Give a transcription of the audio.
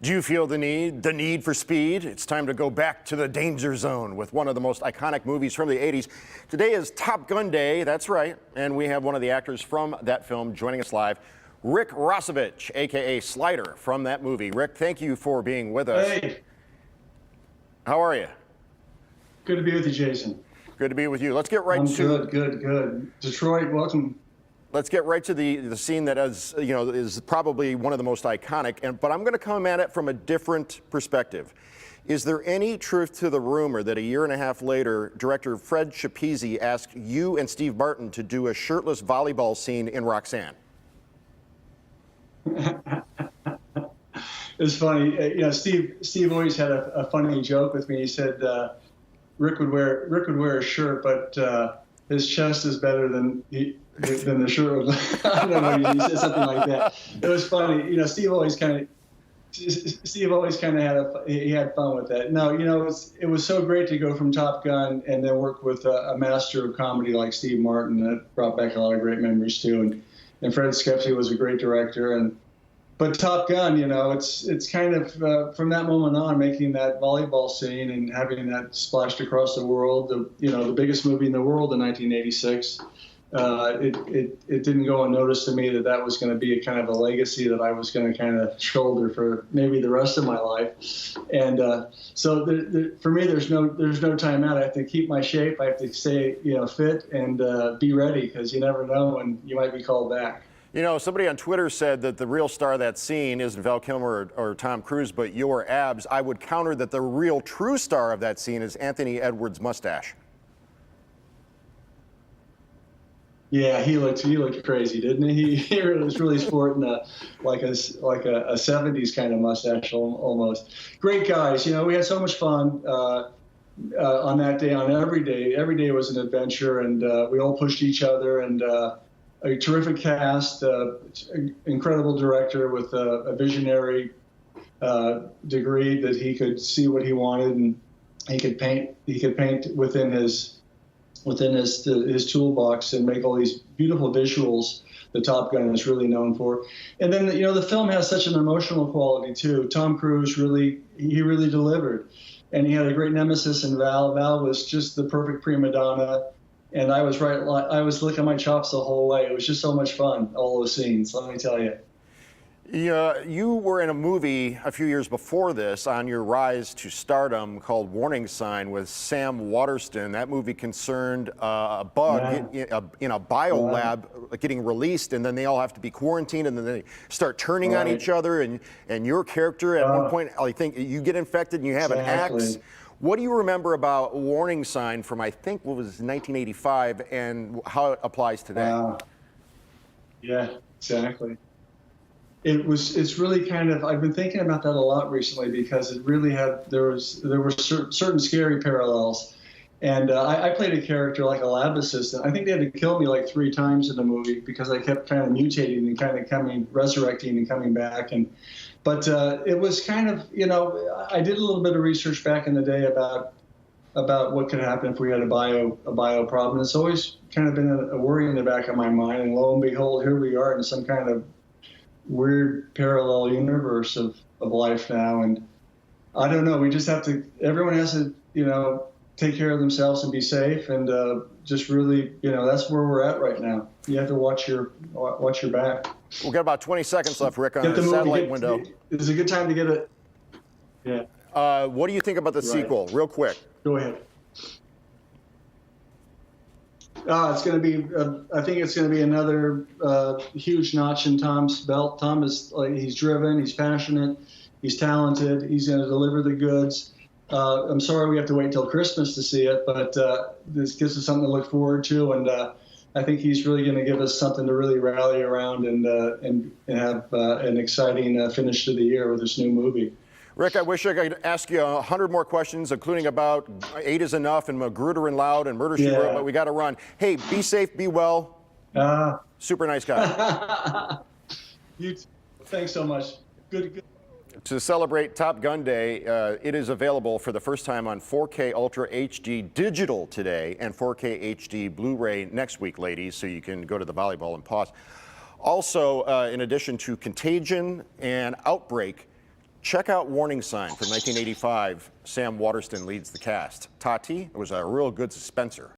Do you feel the need for speed? It's time to go back to the danger zone with one of the most iconic movies from the 80s. Today is Top Gun Day, that's right, and we have one of the actors from that film joining us live, Rick Rossovich, aka Slider, from that movie. Rick, thank you for being with us. Hey. How are you? Good to be with you, Jason. Good to be with you. Let's get right I'm to good. Detroit, welcome. Let's get right to the scene that is probably one of the most iconic, but I'm going to come at it from a different perspective. Is there any truth to the rumor that a year and a half later, director Fred Schapisi asked you and Steve Martin to do a shirtless volleyball scene in Roxanne? It's funny. Steve always had a funny joke with me. He said Rick would wear a shirt, but his chest is better than the shirt. I don't know. He said something like that. It was funny. Steve always kind of had fun with that. No, it was so great to go from Top Gun and then work with a master of comedy like Steve Martin. That brought back a lot of great memories too. And Fred Schapisi was a great director. But Top Gun, it's kind of from that moment on, making that volleyball scene and having that splashed across the world. The biggest movie in the world in 1986. It didn't go unnoticed to me that was going to be a kind of a legacy that I was going to kind of shoulder for maybe the rest of my life. And so for me, there's no time out. I have to keep my shape. I have to stay fit and be ready, because you never know when you might be called back. Somebody on Twitter said that the real star of that scene isn't Val Kilmer or Tom Cruise, but your abs. I would counter that the real true star of that scene is Anthony Edwards' mustache. Yeah, he looked crazy, didn't he? He was really sporting like a 70s kind of mustache almost. Great guys. We had so much fun on that day. On every day was an adventure, and we all pushed each other. And a terrific cast, incredible director with a visionary degree that he could see what he wanted, and he could paint within his toolbox and make all these beautiful visuals that Top Gun is really known for. And then the film has such an emotional quality too. Tom Cruise really delivered, and he had a great nemesis in Val. Val was just the perfect prima donna. And I was licking my chops the whole way. It was just so much fun, all those scenes, let me tell you. Yeah, you were in a movie a few years before this on your rise to stardom called Warning Sign with Sam Waterston. That movie concerned a bug in a bio lab getting released, and then they all have to be quarantined, and then they start turning on each other. And your character, at one point, I think you get infected and you have an axe. What do you remember about Warning Sign from, I think, what was 1985, and how it applies today? Yeah, exactly. It's really kind of, I've been thinking about that a lot recently, because it really there were certain scary parallels. And I played a character like a lab assistant. I think they had to kill me like 3 times in the movie, because I kept kind of mutating and kind of resurrecting and coming back. But it was kind of, I did a little bit of research back in the day about what could happen if we had a bio problem. It's always kind of been a worry in the back of my mind. And lo and behold, here we are in some kind of weird parallel universe of life now. And I don't know, we just have to, everyone has to, take care of themselves and be safe, and just really, that's where we're at right now. You have to watch your back. We've got about 20 seconds left, Rick, on the satellite window. It's a good time to get it. Yeah. What do you think about the sequel, real quick? Go ahead. It's going to be, I think it's going to be another huge notch in Tom's belt. Tom is he's driven, he's passionate, he's talented, he's going to deliver the goods. I'm sorry we have to wait till Christmas to see it, but this gives us something to look forward to, and I think he's really going to give us something to really rally around and have an exciting finish to the year with this new movie. Rick, I wish I could ask you 100 more questions, including about 8 is Enough and Magruder and Loud and Murder, She Wrote, but we got to run. Hey, be safe, be well. Super nice guy. Thanks so much. Good. To celebrate Top Gun Day, it is available for the first time on 4K Ultra HD Digital today and 4K HD Blu-ray next week, ladies, so you can go to the volleyball and pause. Also, in addition to Contagion and Outbreak, Check out Warning Sign from 1985. Sam Waterston leads the cast. Tati was a real good suspenser.